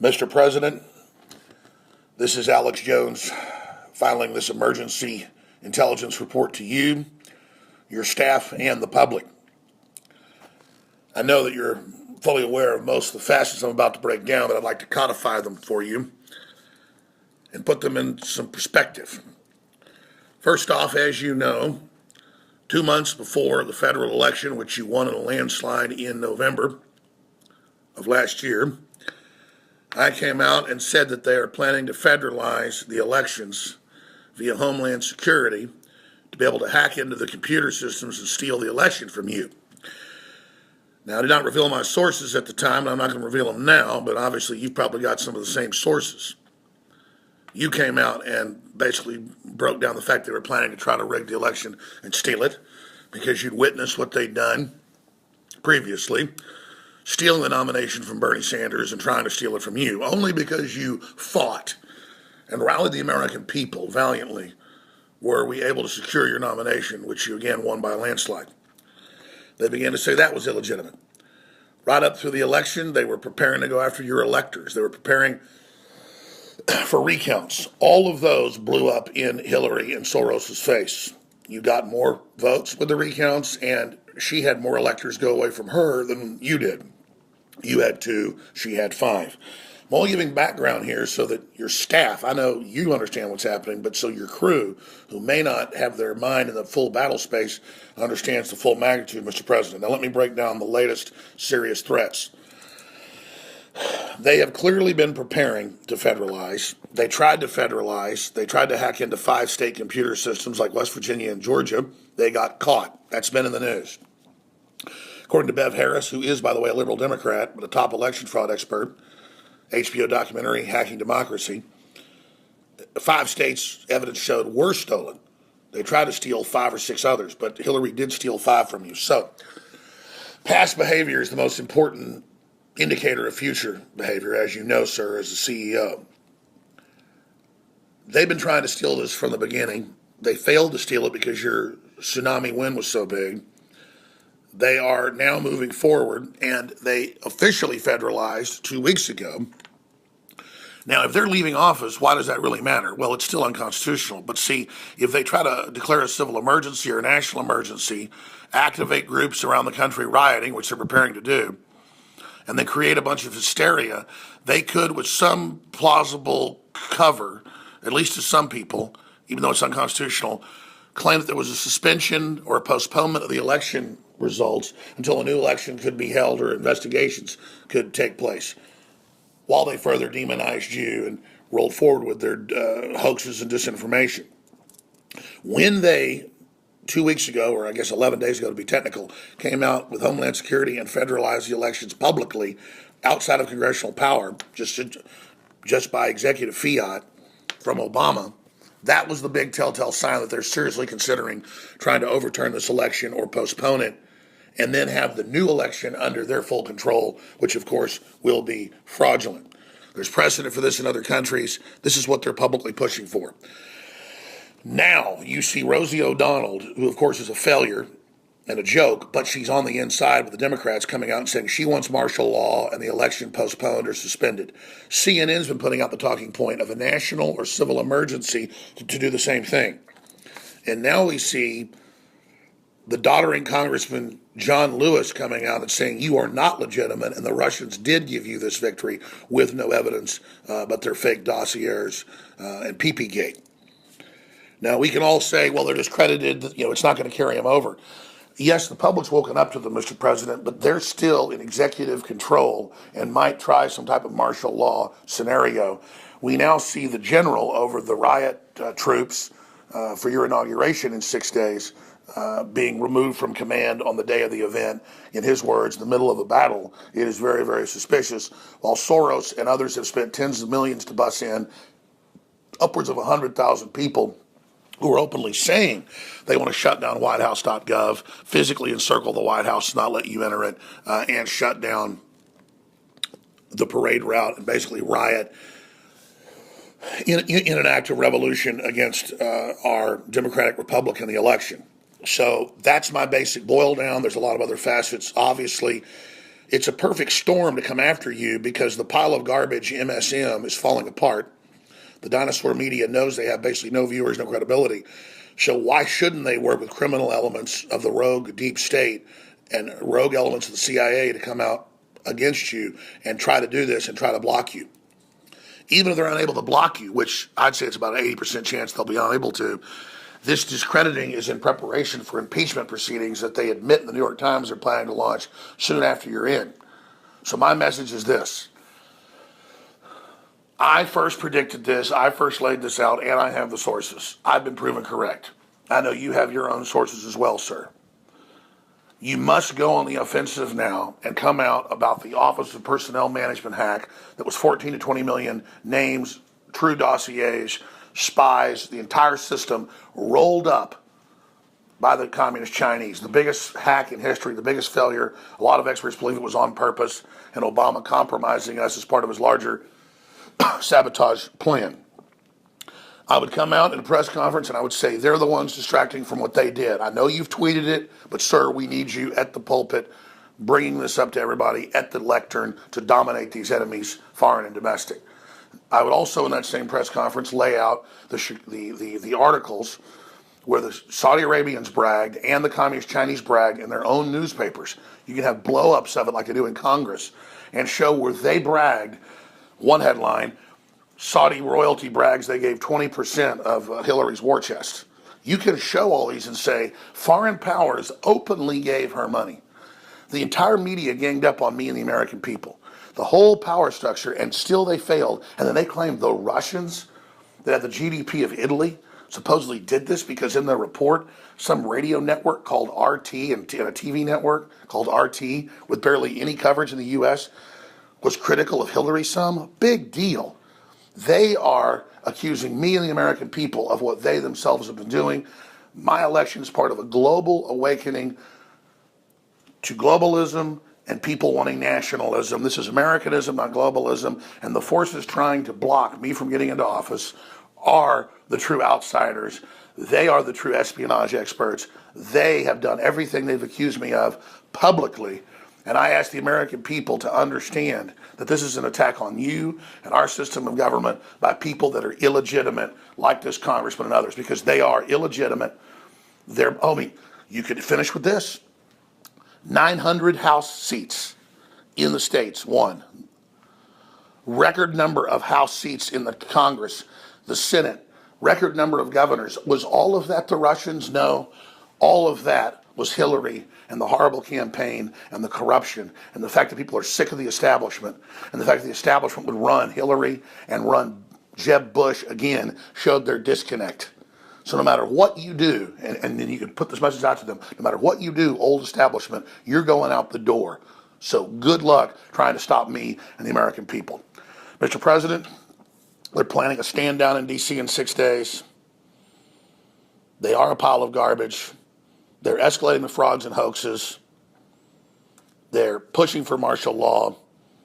Mr. President, this is Alex Jones filing this emergency intelligence report to you, your staff, and the public. I know that you're fully aware of most of the facets I'm about to break down, but I'd like to codify them for you and put them in some perspective. First off, as you know, 2 months before the federal election, which you won in a landslide in November of last year, I came out and said that they are planning to federalize the elections via Homeland Security to be able to hack into the computer systems and steal the election from you. Now, I did not reveal my sources at the time, and I'm not going to reveal them now, but obviously you've probably got some of the same sources. You came out and basically broke down the fact they were planning to try to rig the election and steal it because you'd witnessed what they'd done previously, stealing the nomination from Bernie Sanders and trying to steal it from you, only because you fought and rallied the American people valiantly were we able to secure your nomination, which you again won by a landslide. They began to say that was illegitimate. Right up through the election, they were preparing to go after your electors. They were preparing for recounts. All of those blew up in Hillary and Soros's face. You got more votes with the recounts, and she had more electors go away from her than you did. You had 2, she had 5. I'm only giving background here so that your staff, I know you understand what's happening, but so your crew, who may not have their mind in the full battle space, understands the full magnitude, Mr. President. Now let me break down the latest serious threats. They have clearly been preparing to federalize. They tried to federalize. They tried to hack into 5 state computer systems like West Virginia and Georgia. They got caught. That's been in the news. According to Bev Harris, who is, by the way, a liberal Democrat, but a top election fraud expert, HBO documentary, Hacking Democracy, 5 states, evidence showed, were stolen. They tried to steal 5 or 6 others, but Hillary did steal 5 from you. So, past behavior is the most important indicator of future behavior, as you know, sir, as a CEO. They've been trying to steal this from the beginning. They failed to steal it because your tsunami win was so big. They are now moving forward, and they officially federalized 2 weeks ago. Now, if they're leaving office, why does that really matter? Well, it's still unconstitutional. But see, if they try to declare a civil emergency or a national emergency, activate groups around the country rioting, which they're preparing to do, and they create a bunch of hysteria, they could, with some plausible cover, at least to some people, even though it's unconstitutional, claim that there was a suspension or a postponement of the election results until a new election could be held or investigations could take place, while they further demonized you and rolled forward with their hoaxes and disinformation. When they, 2 weeks ago, or I guess 11 days ago to be technical, came out with Homeland Security and federalized the elections publicly outside of congressional power, just by executive fiat from Obama, that was the big telltale sign that they're seriously considering trying to overturn this election or postpone it, and then have the new election under their full control, which of course will be fraudulent. There's precedent for this in other countries. This is what they're publicly pushing for. Now you see Rosie O'Donnell, who of course is a failure and a joke, but she's on the inside with the Democrats, coming out and saying she wants martial law and the election postponed or suspended. CNN's been putting out the talking point of a national or civil emergency to do the same thing. And now we see the doddering Congressman John Lewis coming out and saying you are not legitimate and the Russians did give you this victory with no evidence but their fake dossiers and PP-gate. Now, we can all say, well, they're discredited, it's not going to carry them over. Yes, the public's woken up to them, Mr. President, but they're still in executive control and might try some type of martial law scenario. We now see the general over the riot troops for your inauguration in 6 days being removed from command on the day of the event. In his words, in the middle of a battle, it is very, very suspicious. While Soros and others have spent tens of millions to bus in, upwards of 100,000 people who are openly saying they want to shut down whitehouse.gov, physically encircle the White House, not let you enter it, and shut down the parade route and basically riot in an act of revolution against our Democratic Republic in the election. So that's my basic boil down. There's a lot of other facets. Obviously, It's a perfect storm to come after you because the pile of garbage MSM is falling apart. The dinosaur media knows they have basically no viewers, no credibility. So why shouldn't they work with criminal elements of the rogue deep state and rogue elements of the CIA to come out against you and try to do this and try to block you? Even if they're unable to block you, which I'd say it's about an 80% chance they'll be unable to, this discrediting is in preparation for impeachment proceedings that they admit in the New York Times are planning to launch soon after you're in. So my message is this. I first predicted this, I first laid this out, and I have the sources. I've been proven correct. I know you have your own sources as well, sir. You must go on the offensive now and come out about the Office of Personnel Management hack that was 14 to 20 million names, true dossiers, spies, the entire system rolled up by the communist Chinese. The biggest hack in history, the biggest failure. A lot of experts believe it was on purpose and Obama compromising us as part of his larger sabotage plan. I would come out in a press conference and I would say they're the ones distracting from what they did. I know you've tweeted it, but sir, we need you at the pulpit bringing this up to everybody at the lectern to dominate these enemies, foreign and domestic. I would also in that same press conference lay out the articles where the Saudi Arabians bragged and the Communist Chinese bragged in their own newspapers. You can have blow-ups of it like they do in Congress and show where they bragged. One headline, Saudi royalty brags they gave 20% of Hillary's war chest. You can show all these and say, foreign powers openly gave her money. The entire media ganged up on me and the American people. The whole power structure, and still they failed. And then they claimed the Russians that had the GDP of Italy supposedly did this because in their report, some radio network called RT and a TV network called RT with barely any coverage in the U.S. was critical of Hillary some. Big deal. They are accusing me and the American people of what they themselves have been doing. My election is part of a global awakening to globalism and people wanting nationalism. This is Americanism, not globalism. And the forces trying to block me from getting into office are the true outsiders. They are the true espionage experts. They have done everything they've accused me of publicly. And I ask the American people to understand that this is an attack on you and our system of government by people that are illegitimate, like this congressman and others, because they are illegitimate. You could finish with this. 900 House seats in the states, won. Record number of House seats in the Congress, the Senate, record number of governors. Was all of that the Russians? No. All of that was Hillary and the horrible campaign and the corruption and the fact that people are sick of the establishment and the fact that the establishment would run Hillary and run Jeb Bush again showed their disconnect. So no matter what you do, and then you can put this message out to them, no matter what you do, old establishment, you're going out the door. So good luck trying to stop me and the American people. Mr. President, they're planning a stand down in D.C. in 6 days. They are a pile of garbage. They're escalating the frauds and hoaxes. They're pushing for martial law.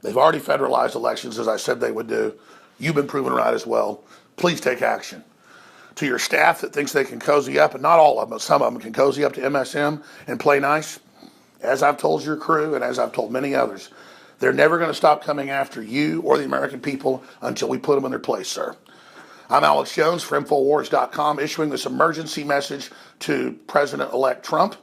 They've already federalized elections, as I said they would do. You've been proven right as well. Please take action. To your staff that thinks they can cozy up, and not all of them, but some of them can cozy up to MSM and play nice, as I've told your crew and as I've told many others, they're never going to stop coming after you or the American people until we put them in their place, sir. I'm Alex Jones for Infowars.com, issuing this emergency message to President-elect Trump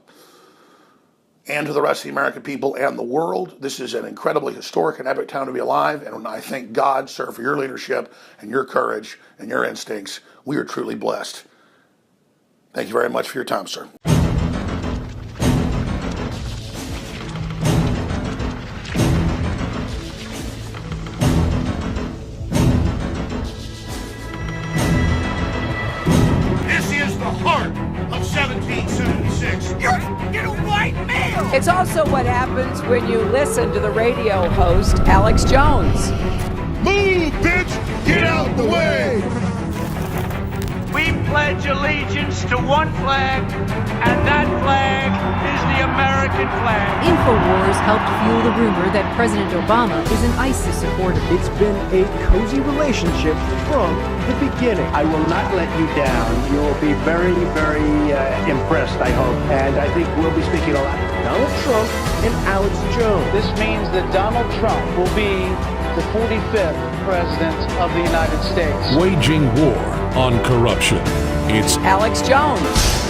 and to the rest of the American people and the world. This is an incredibly historic and epic time to be alive, and I thank God, sir, for your leadership and your courage and your instincts. We are truly blessed. Thank you very much for your time, sir. Of 1776. You're a white male! It's also what happens when you listen to the radio host, Alex Jones. Move, bitch! Get out the way! We pledge allegiance to one flag, and that flag is the American flag. Infowars helped fuel the rumor that President Obama is an ISIS supporter. It's been a cozy relationship from the beginning. I will not let you down. You will be very, very impressed, I hope. And I think we'll be speaking a lot. Donald Trump and Alex Jones. This means that Donald Trump will be the 45th President of the United States. Waging war on corruption. It's Alex Jones.